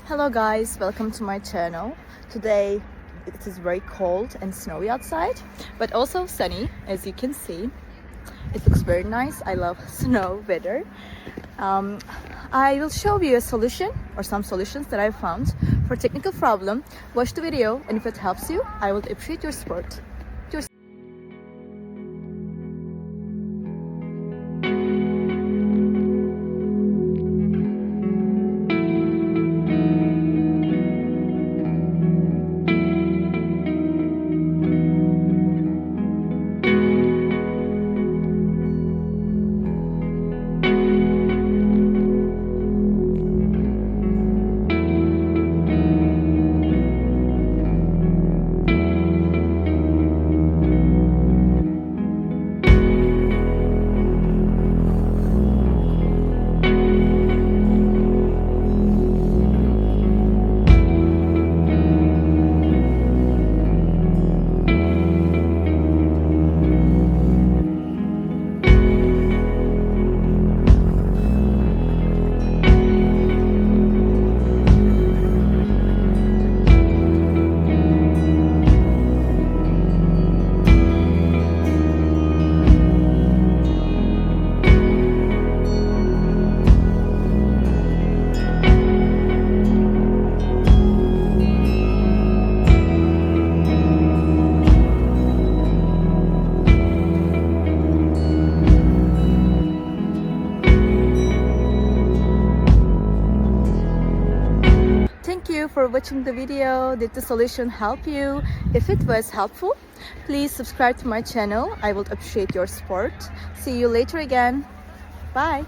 Hello guys, welcome to my channel. Today it is very cold and snowy outside, but also sunny, as you can see. It looks very nice. I love snow weather. I will show you a solution or some solutions that I found for technical problem. Watch the video, and if it helps you, I would appreciate your support. Thank you for watching the video. Did the solution help you? If it was helpful, please subscribe to my channel. I would appreciate your support. See you later again. Bye.